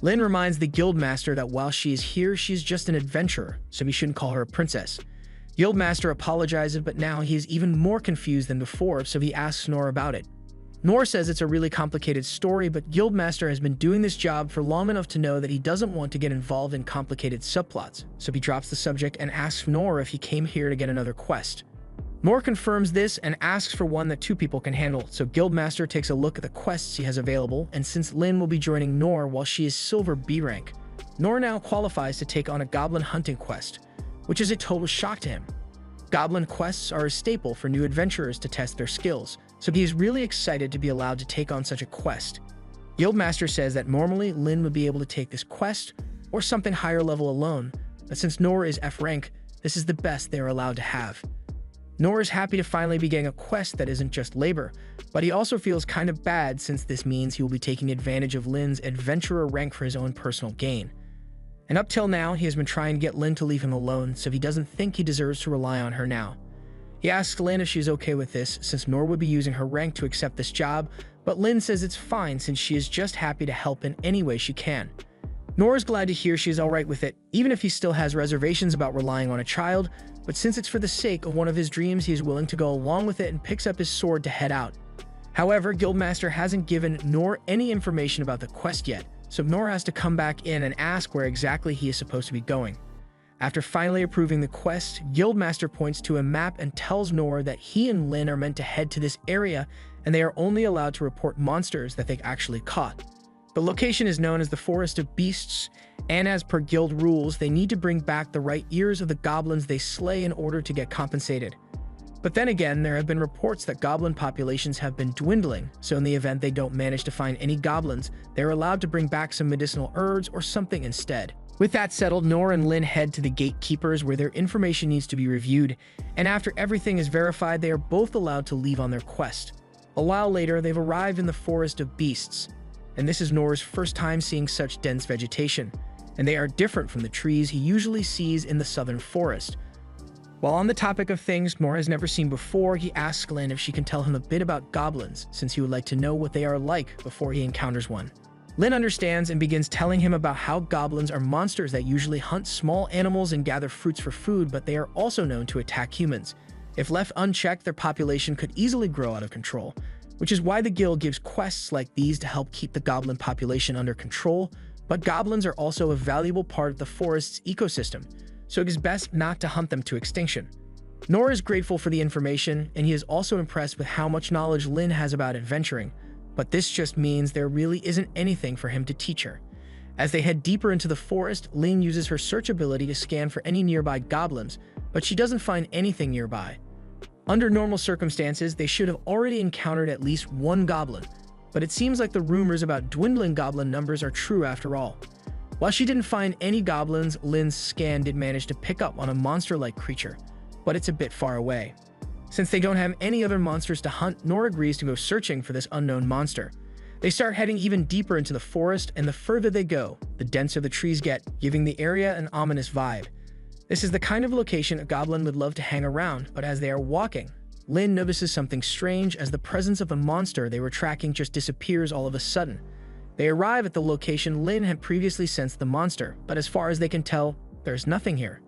Lin reminds the guildmaster that while she is here, she's just an adventurer, so he shouldn't call her a princess. Guildmaster apologizes, but now he is even more confused than before, so he asks Nora about it. Nora says it's a really complicated story, but Guildmaster has been doing this job for long enough to know that he doesn't want to get involved in complicated subplots, so he drops the subject and asks Nora if he came here to get another quest. Nora confirms this and asks for one that 2 people can handle, so Guildmaster takes a look at the quests he has available, and since Lin will be joining Nora while she is Silver B rank, Nora now qualifies to take on a goblin hunting quest, which is a total shock to him. Goblin quests are a staple for new adventurers to test their skills, so he is really excited to be allowed to take on such a quest. Guildmaster says that normally Lin would be able to take this quest, or something higher level alone, but since Nora is F rank, this is the best they are allowed to have. Nora is happy to finally be getting a quest that isn't just labor, but he also feels kind of bad since this means he will be taking advantage of Lin's adventurer rank for his own personal gain. And up till now, he has been trying to get Lin to leave him alone, so he doesn't think he deserves to rely on her now. He asks Lin if she's okay with this, since Nora would be using her rank to accept this job, but Lin says it's fine since she is just happy to help in any way she can. Nora's glad to hear she's alright with it, even if he still has reservations about relying on a child, but since it's for the sake of one of his dreams, he is willing to go along with it and picks up his sword to head out. However, Guildmaster hasn't given Nora any information about the quest yet, so Nor has to come back in and ask where exactly he is supposed to be going. After finally approving the quest, Guildmaster points to a map and tells Nor that he and Lyn are meant to head to this area, and they are only allowed to report monsters that they actually caught. The location is known as the Forest of Beasts, and as per guild rules, they need to bring back the right ears of the goblins they slay in order to get compensated. But then again, there have been reports that goblin populations have been dwindling, so in the event they don't manage to find any goblins, they're allowed to bring back some medicinal herbs or something instead. With that settled, Nor and Lyn head to the gatekeepers where their information needs to be reviewed, and after everything is verified, they are both allowed to leave on their quest. A while later, they've arrived in the Forest of Beasts, and this is Nor's first time seeing such dense vegetation, and they are different from the trees he usually sees in the southern forest. While on the topic of things Nor has never seen before, he asks Lyn if she can tell him a bit about goblins, since he would like to know what they are like before he encounters one. Lyn understands and begins telling him about how goblins are monsters that usually hunt small animals and gather fruits for food, but they are also known to attack humans. If left unchecked, their population could easily grow out of control, which is why the guild gives quests like these to help keep the goblin population under control. But goblins are also a valuable part of the forest's ecosystem, so it is best not to hunt them to extinction. Nor is grateful for the information, and he is also impressed with how much knowledge Lyn has about adventuring, but this just means there really isn't anything for him to teach her. As they head deeper into the forest, Lyn uses her search ability to scan for any nearby goblins, but she doesn't find anything nearby. Under normal circumstances, they should have already encountered at least one goblin, but it seems like the rumors about dwindling goblin numbers are true after all. While she didn't find any goblins, Lyn's scan did manage to pick up on a monster-like creature, but it's a bit far away. Since they don't have any other monsters to hunt, Nor agrees to go searching for this unknown monster. They start heading even deeper into the forest, and the further they go, the denser the trees get, giving the area an ominous vibe. This is the kind of location a goblin would love to hang around, but as they are walking, Lyn notices something strange as the presence of the monster they were tracking just disappears all of a sudden. They arrive at the location Lyn had previously sensed the monster, but as far as they can tell, there's nothing here.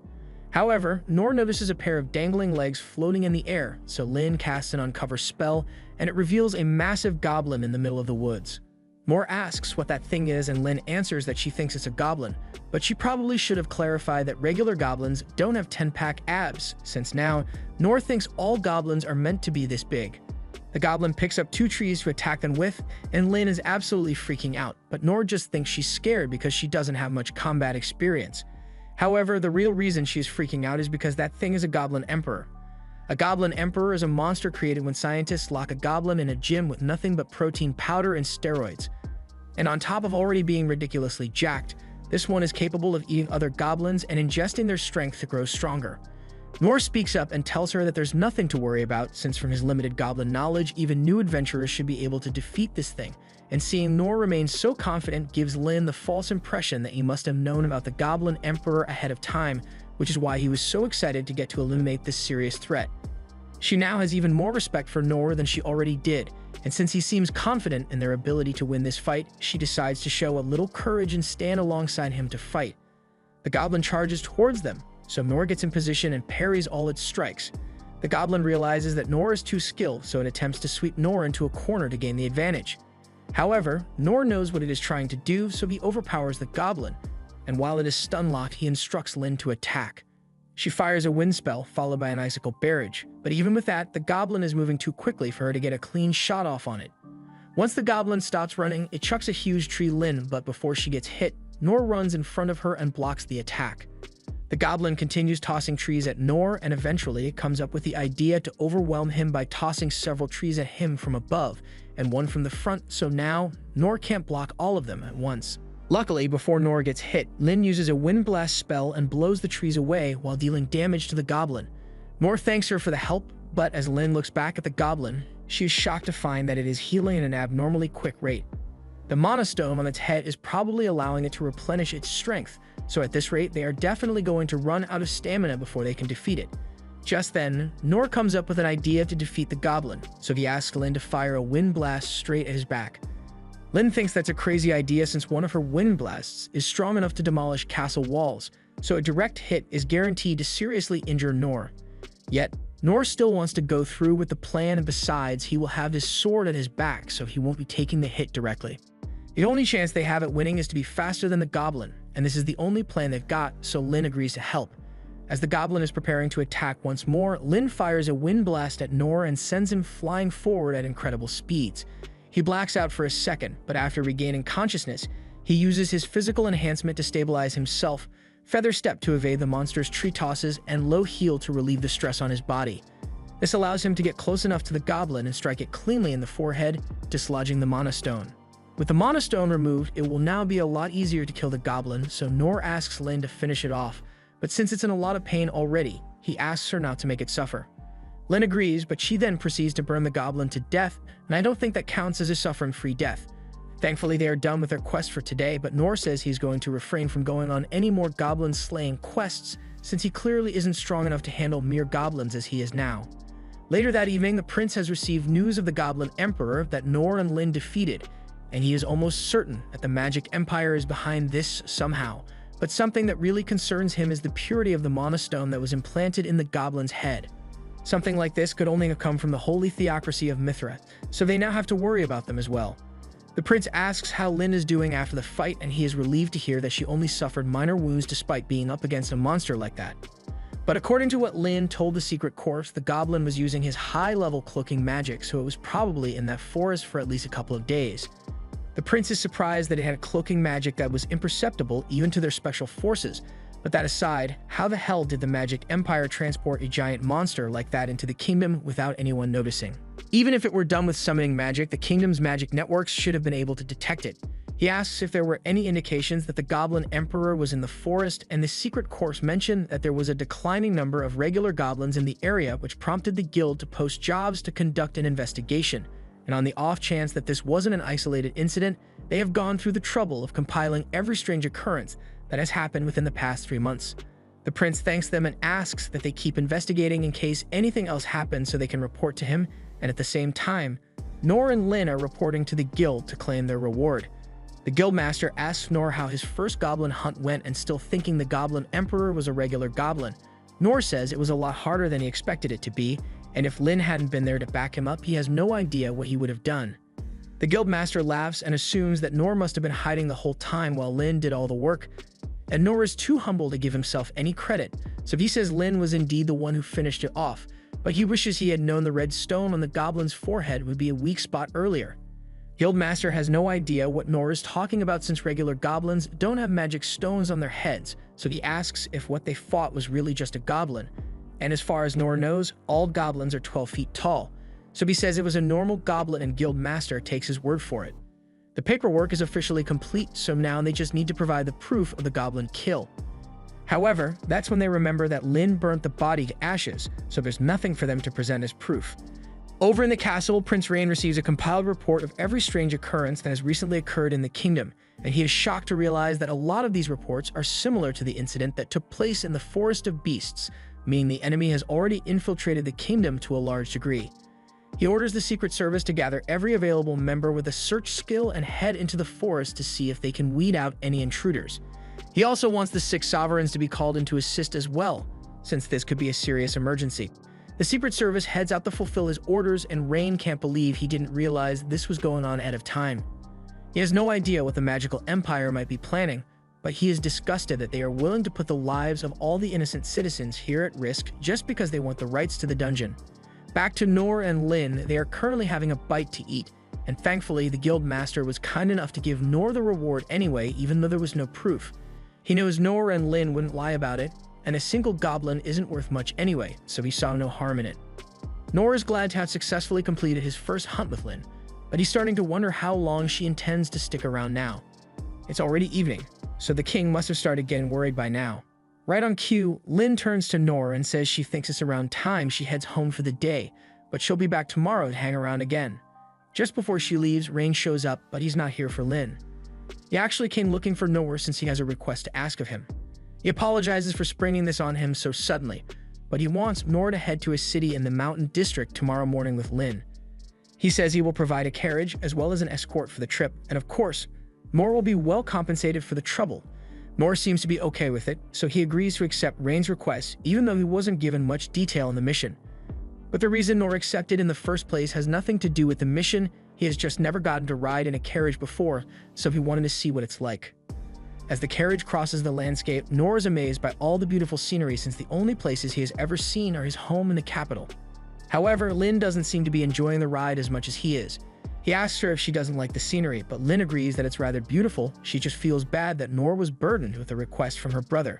However, Nor notices a pair of dangling legs floating in the air, so Lyn casts an uncover spell, and it reveals a massive goblin in the middle of the woods. Nor asks what that thing is, and Lyn answers that she thinks it's a goblin, but she probably should have clarified that regular goblins don't have 10-pack abs, since now, Nor thinks all goblins are meant to be this big. The goblin picks up 2 trees to attack them with, and Lyn is absolutely freaking out, but Nor just thinks she's scared because she doesn't have much combat experience. However, the real reason she's freaking out is because that thing is a Goblin Emperor. A Goblin Emperor is a monster created when scientists lock a goblin in a gym with nothing but protein powder and steroids. And on top of already being ridiculously jacked, this one is capable of eating other goblins and ingesting their strength to grow stronger. Nor speaks up and tells her that there's nothing to worry about, since from his limited goblin knowledge, even new adventurers should be able to defeat this thing, and seeing Nor remain so confident gives Lyn the false impression that he must have known about the Goblin Emperor ahead of time, which is why he was so excited to get to eliminate this serious threat. She now has even more respect for Nor than she already did, and since he seems confident in their ability to win this fight, she decides to show a little courage and stand alongside him to fight. The goblin charges towards them, so Nor gets in position and parries all its strikes. The goblin realizes that Nor is too skilled, so it attempts to sweep Nor into a corner to gain the advantage. However, Nor knows what it is trying to do, so he overpowers the goblin, and while it is stun-locked, he instructs Lyn to attack. She fires a wind spell, followed by an icicle barrage, but even with that, the goblin is moving too quickly for her to get a clean shot off on it. Once the goblin stops running, it chucks a huge tree Lyn, but before she gets hit, Nor runs in front of her and blocks the attack. The goblin continues tossing trees at Nor, and eventually it comes up with the idea to overwhelm him by tossing several trees at him from above, and one from the front, so now Nor can't block all of them at once. Luckily, before Nor gets hit, Lyn uses a wind blast spell and blows the trees away while dealing damage to the goblin. Nor thanks her for the help, but as Lyn looks back at the goblin, she is shocked to find that it is healing at an abnormally quick rate. The monostome on its head is probably allowing it to replenish its strength, so at this rate they are definitely going to run out of stamina before they can defeat it. Just then, Nor comes up with an idea to defeat the goblin, so he asks Lyn to fire a wind blast straight at his back. Lyn thinks that's a crazy idea since one of her wind blasts is strong enough to demolish castle walls, so a direct hit is guaranteed to seriously injure Nor. Yet, Nor still wants to go through with the plan, and besides, he will have his sword at his back, so he won't be taking the hit directly. The only chance they have at winning is to be faster than the goblin, and this is the only plan they've got, so Lin agrees to help. As the goblin is preparing to attack once more, Lin fires a wind blast at Nor and sends him flying forward at incredible speeds. He blacks out for a second, but after regaining consciousness, he uses his physical enhancement to stabilize himself, feather step to evade the monster's tree tosses, and low heel to relieve the stress on his body. This allows him to get close enough to the goblin and strike it cleanly in the forehead, dislodging the Mana Stone. With the Mana Stone removed, it will now be a lot easier to kill the goblin, so Nor asks Lin to finish it off, but since it's in a lot of pain already, he asks her not to make it suffer. Lin agrees, but she then proceeds to burn the goblin to death, and I don't think that counts as a suffering-free death. Thankfully, they are done with their quest for today, but Nor says he's going to refrain from going on any more goblin-slaying quests, since he clearly isn't strong enough to handle mere goblins as he is now. Later that evening, the prince has received news of the Goblin Emperor that Nor and Lin defeated, and he is almost certain that the Magic Empire is behind this somehow. But something that really concerns him is the purity of the Mana Stone that was implanted in the goblin's head. Something like this could only have come from the holy theocracy of Mithra, so they now have to worry about them as well. The prince asks how Lin is doing after the fight, and he is relieved to hear that she only suffered minor wounds despite being up against a monster like that. But according to what Lin told the Secret Corps, the goblin was using his high-level cloaking magic, so it was probably in that forest for at least a couple of days. The prince is surprised that it had cloaking magic that was imperceptible even to their special forces, but that aside, how the hell did the Magic Empire transport a giant monster like that into the kingdom without anyone noticing? Even if it were done with summoning magic, the kingdom's magic networks should have been able to detect it. He asks if there were any indications that the Goblin Emperor was in the forest, and the Secret Corps mentioned that there was a declining number of regular goblins in the area, which prompted the guild to post jobs to conduct an investigation. And on the off chance that this wasn't an isolated incident, they have gone through the trouble of compiling every strange occurrence that has happened within the past 3 months. The prince thanks them and asks that they keep investigating in case anything else happens so they can report to him, and at the same time, Nor and Lin are reporting to the guild to claim their reward. The guildmaster asks Nor how his first goblin hunt went, and still thinking the Goblin Emperor was a regular goblin. Nor says it was a lot harder than he expected it to be, and if Lin hadn't been there to back him up, he has no idea what he would have done. The guildmaster laughs and assumes that Nor must have been hiding the whole time while Lin did all the work, and Nor is too humble to give himself any credit, so he says Lin was indeed the one who finished it off, but he wishes he had known the red stone on the goblin's forehead would be a weak spot earlier. Guildmaster has no idea what Nor is talking about since regular goblins don't have magic stones on their heads, so he asks if what they fought was really just a goblin. And as far as Nor knows, all goblins are 12 feet tall, so he says it was a normal goblin and Guildmaster takes his word for it. The paperwork is officially complete, so now they just need to provide the proof of the goblin kill. However, that's when they remember that Lin burnt the body to ashes, so there's nothing for them to present as proof. Over in the castle, Prince Rain receives a compiled report of every strange occurrence that has recently occurred in the kingdom, and he is shocked to realize that a lot of these reports are similar to the incident that took place in the Forest of Beasts, meaning the enemy has already infiltrated the kingdom to a large degree. He orders the Secret Service to gather every available member with a search skill and head into the forest to see if they can weed out any intruders. He also wants the 6 sovereigns to be called in to assist as well, since this could be a serious emergency. The Secret Service heads out to fulfill his orders, and Rain can't believe he didn't realize this was going on ahead of time. He has no idea what the Magical Empire might be planning, but he is disgusted that they are willing to put the lives of all the innocent citizens here at risk just because they want the rights to the dungeon. Back to Nor and Lin, they are currently having a bite to eat, and thankfully the guild master was kind enough to give Nor the reward anyway, even though there was no proof. He knows Nor and Lin wouldn't lie about it, and a single goblin isn't worth much anyway, so he saw no harm in it. Nor is glad to have successfully completed his first hunt with Lin, but he's starting to wonder how long she intends to stick around now. It's already evening, so the king must have started getting worried by now. Right on cue, Lin turns to Nor and says she thinks it's around time she heads home for the day, but she'll be back tomorrow to hang around again. Just before she leaves, Rain shows up, but he's not here for Lin. He actually came looking for Nor since he has a request to ask of him. He apologizes for springing this on him so suddenly, but he wants Nor to head to a city in the mountain district tomorrow morning with Lin. He says he will provide a carriage as well as an escort for the trip, and of course, Nor will be well compensated for the trouble. Nor seems to be okay with it, so he agrees to accept Rain's request even though he wasn't given much detail on the mission. But the reason Nor accepted in the first place has nothing to do with the mission, He has just never gotten to ride in a carriage before, so he wanted to see what it's like. As the carriage crosses the landscape, Noor is amazed by all the beautiful scenery since the only places he has ever seen are his home in the capital. However, Lin doesn't seem to be enjoying the ride as much as he is. He asks her if she doesn't like the scenery, but Lin agrees that it's rather beautiful. She just feels bad that Noor was burdened with a request from her brother.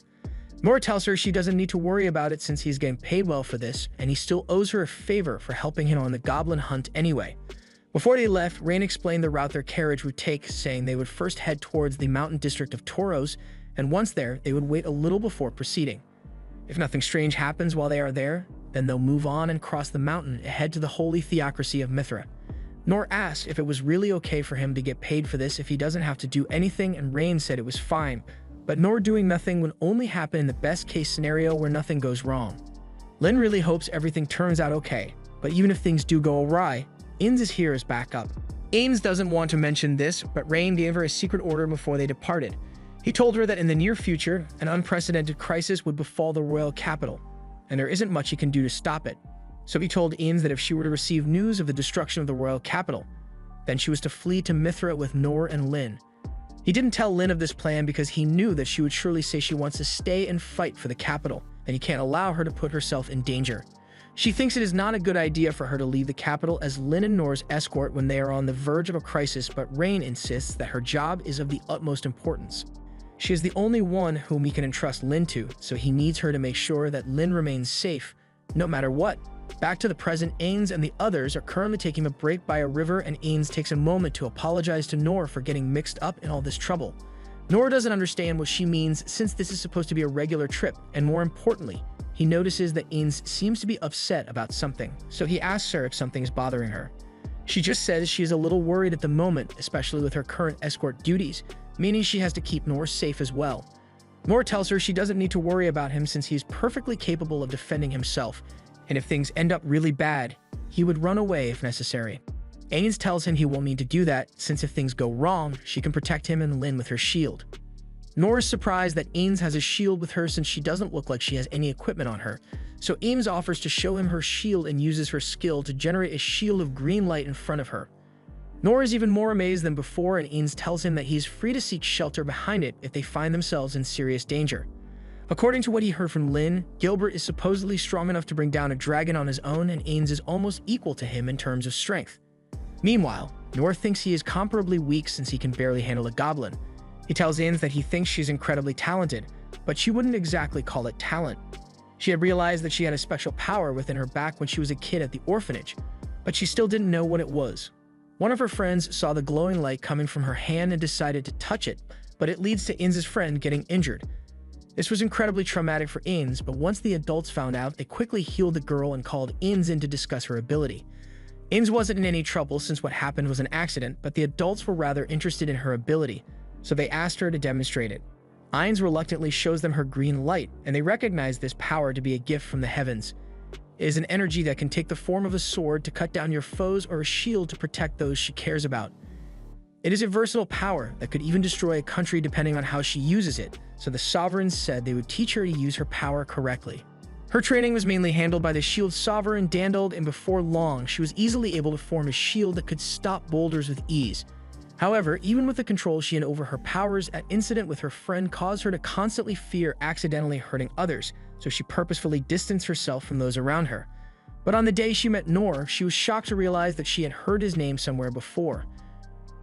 Noor tells her she doesn't need to worry about it since he's getting paid well for this, and he still owes her a favor for helping him on the goblin hunt anyway. Before they left, Rain explained the route their carriage would take, saying they would first head towards the mountain district of Tauros, and once there, they would wait a little before proceeding. If nothing strange happens while they are there, then they'll move on and cross the mountain and head to the holy theocracy of Mithra. Noor asked if it was really okay for him to get paid for this if he doesn't have to do anything, and Rain said it was fine, but Noor doing nothing would only happen in the best-case scenario where nothing goes wrong. Lin really hopes everything turns out okay, but even if things do go awry, Ains is here as backup. Ains doesn't want to mention this, but Rain gave her a secret order before they departed. He told her that in the near future, an unprecedented crisis would befall the royal capital, and there isn't much he can do to stop it. So he told Ains that if she were to receive news of the destruction of the royal capital, then she was to flee to Mithra with Noor and Lin. He didn't tell Lin of this plan because he knew that she would surely say she wants to stay and fight for the capital, and he can't allow her to put herself in danger. She thinks it is not a good idea for her to leave the capital as Lin and Noor's escort when they are on the verge of a crisis, but Rain insists that her job is of the utmost importance. She is the only one whom he can entrust Lin to, so he needs her to make sure that Lin remains safe, no matter what. Back to the present, Ains and the others are currently taking a break by a river, and Ains takes a moment to apologize to Noor for getting mixed up in all this trouble. Noor doesn't understand what she means since this is supposed to be a regular trip, and more importantly, he notices that Ains seems to be upset about something, so he asks her if something is bothering her. She just says she is a little worried at the moment, especially with her current escort duties, meaning she has to keep Noor safe as well. Noor tells her she doesn't need to worry about him since he's perfectly capable of defending himself, and if things end up really bad, he would run away if necessary. Ains tells him he won't need to do that, since if things go wrong, she can protect him and Lin with her shield. Noor is surprised that Ains has a shield with her since she doesn't look like she has any equipment on her, so Ains offers to show him her shield and uses her skill to generate a shield of green light in front of her. Noor is even more amazed than before, and Ains tells him that he's free to seek shelter behind it if they find themselves in serious danger. According to what he heard from Lin, Gilbert is supposedly strong enough to bring down a dragon on his own, and Ains is almost equal to him in terms of strength. Meanwhile, Noor thinks he is comparably weak since he can barely handle a goblin. He tells Ains that he thinks she's incredibly talented, but she wouldn't exactly call it talent. She had realized that she had a special power within her back when she was a kid at the orphanage, but she still didn't know what it was. One of her friends saw the glowing light coming from her hand and decided to touch it, but it leads to Ains' friend getting injured. This was incredibly traumatic for Ains, but once the adults found out, they quickly healed the girl and called Ains in to discuss her ability. Ains wasn't in any trouble since what happened was an accident, but the adults were rather interested in her ability, so they asked her to demonstrate it. Ains reluctantly shows them her green light, and they recognize this power to be a gift from the heavens. It is an energy that can take the form of a sword to cut down your foes or a shield to protect those she cares about. It is a versatile power that could even destroy a country depending on how she uses it, so the sovereigns said they would teach her to use her power correctly. Her training was mainly handled by the shield sovereign Dandald, and before long, she was easily able to form a shield that could stop boulders with ease. However, even with the control she had over her powers, an incident with her friend caused her to constantly fear accidentally hurting others, so she purposefully distanced herself from those around her. But on the day she met Noor, she was shocked to realize that she had heard his name somewhere before.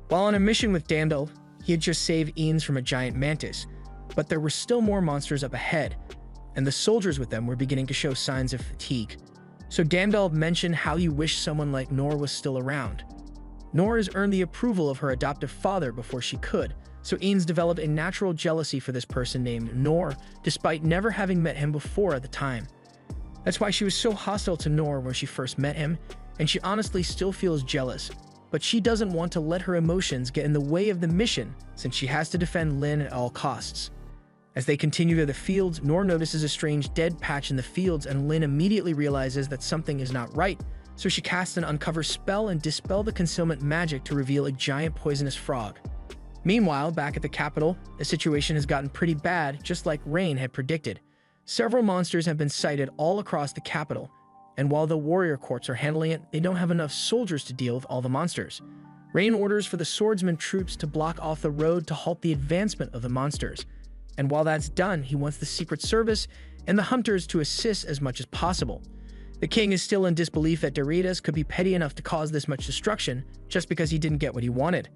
While on a mission with Dandald, he had just saved Ains from a giant mantis, but there were still more monsters up ahead, and the soldiers with them were beginning to show signs of fatigue. So Dandald mentioned how he wished someone like Noor was still around. Noor has earned the approval of her adoptive father before she could, so Ains developed a natural jealousy for this person named Noor, despite never having met him before at the time. That's why she was so hostile to Noor when she first met him, and she honestly still feels jealous, but she doesn't want to let her emotions get in the way of the mission since she has to defend Lin at all costs. As they continue to the fields, Noor notices a strange dead patch in the fields, and Lin immediately realizes that something is not right, so she casts an uncover spell and dispel the concealment magic to reveal a giant poisonous frog. Meanwhile, back at the capital, the situation has gotten pretty bad, just like Rain had predicted. Several monsters have been sighted all across the capital, and while the warrior courts are handling it, they don't have enough soldiers to deal with all the monsters. Rain orders for the swordsman troops to block off the road to halt the advancement of the monsters. And while that's done, he wants the Secret Service and the hunters to assist as much as possible. The king is still in disbelief that Doritas could be petty enough to cause this much destruction just because he didn't get what he wanted.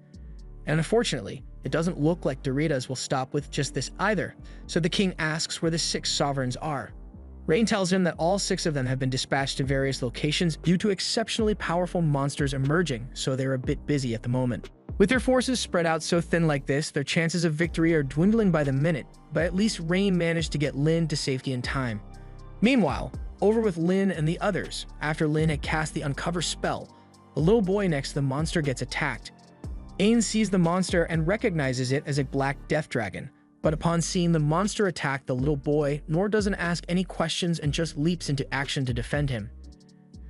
And unfortunately, it doesn't look like Doritas will stop with just this either, so the king asks where the 6 sovereigns are. Rain tells him that all 6 of them have been dispatched to various locations due to exceptionally powerful monsters emerging, so they're a bit busy at the moment. With their forces spread out so thin like this, their chances of victory are dwindling by the minute, but at least Rain managed to get Lin to safety in time. Meanwhile, over with Lin and the others, after Lin had cast the Uncover spell, the little boy next to the monster gets attacked. Ain sees the monster and recognizes it as a black death dragon, but upon seeing the monster attack the little boy, Noor doesn't ask any questions and just leaps into action to defend him.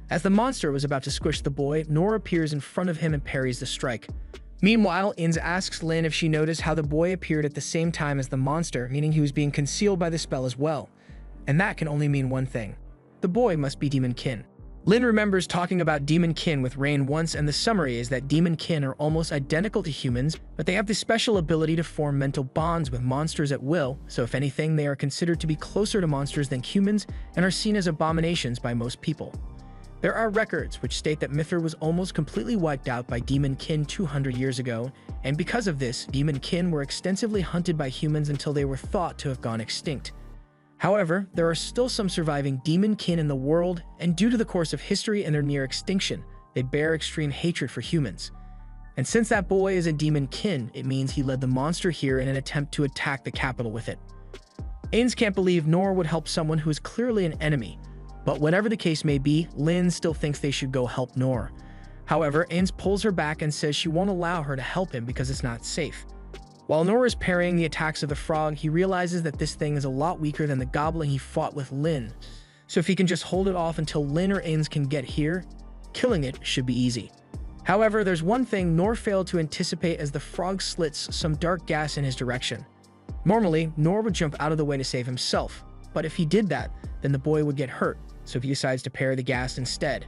As the monster was about to squish the boy, Noor appears in front of him and parries the strike. Meanwhile, Inz asks Lin if she noticed how the boy appeared at the same time as the monster, meaning he was being concealed by the spell as well. And that can only mean one thing. The boy must be Demon Kin. Lin remembers talking about Demon Kin with Rain once, and the summary is that Demon Kin are almost identical to humans, but they have the special ability to form mental bonds with monsters at will, so if anything, they are considered to be closer to monsters than humans and are seen as abominations by most people. There are records which state that Mithril was almost completely wiped out by Demon Kin 200 years ago, and because of this, Demon Kin were extensively hunted by humans until they were thought to have gone extinct. However, there are still some surviving Demon Kin in the world, and due to the course of history and their near extinction, they bear extreme hatred for humans. And since that boy is a Demon Kin, it means he led the monster here in an attempt to attack the capital with it. Ains can't believe Noor would help someone who is clearly an enemy, but whatever the case may be, Lin still thinks they should go help Noor. However, Ains pulls her back and says she won't allow her to help him because it's not safe. While Noor is parrying the attacks of the frog, he realizes that this thing is a lot weaker than the goblin he fought with Lin. So if he can just hold it off until Lin or Ains can get here, killing it should be easy. However, there's one thing Noor failed to anticipate as the frog slits some dark gas in his direction. Normally, Noor would jump out of the way to save himself, but if he did that, then the boy would get hurt, so he decides to parry the gas instead.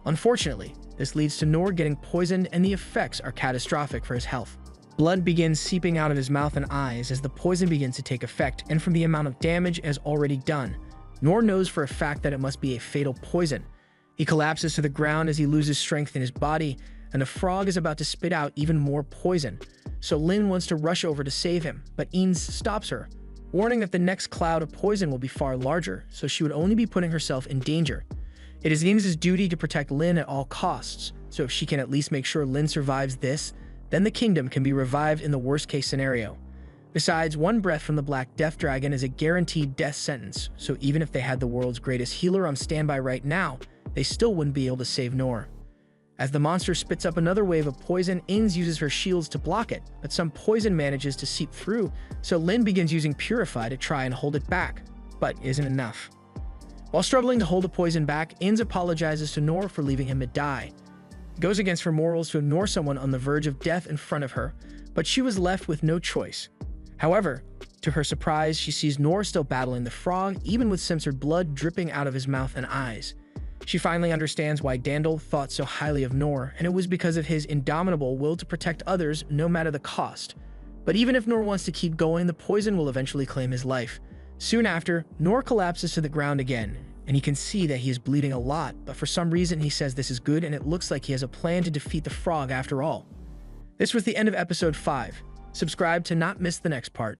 Unfortunately, this leads to Noor getting poisoned, and the effects are catastrophic for his health. Blood begins seeping out of his mouth and eyes as the poison begins to take effect, and from the amount of damage it has already done, Noor knows for a fact that it must be a fatal poison. He collapses to the ground as he loses strength in his body, and the frog is about to spit out even more poison. So Lin wants to rush over to save him, but Ains stops her, warning that the next cloud of poison will be far larger, so she would only be putting herself in danger. It is Ains' duty to protect Lin at all costs, so if she can at least make sure Lin survives this, then the kingdom can be revived in the worst-case scenario. Besides, one breath from the Black Death Dragon is a guaranteed death sentence, so even if they had the world's greatest healer on standby right now, they still wouldn't be able to save Noor. As the monster spits up another wave of poison, Ains uses her shields to block it, but some poison manages to seep through, so Lin begins using Purify to try and hold it back, but isn't enough. While struggling to hold the poison back, Ains apologizes to Noor for leaving him to die. It goes against her morals to ignore someone on the verge of death in front of her, but she was left with no choice. However, to her surprise, she sees Noor still battling the frog, even with censored blood dripping out of his mouth and eyes. She finally understands why Dandel thought so highly of Noor, and it was because of his indomitable will to protect others no matter the cost. But even if Noor wants to keep going, the poison will eventually claim his life. Soon after, Noor collapses to the ground again, and he can see that he is bleeding a lot, but for some reason he says this is good and it looks like he has a plan to defeat the frog after all. This was the end of episode 5. Subscribe to not miss the next part.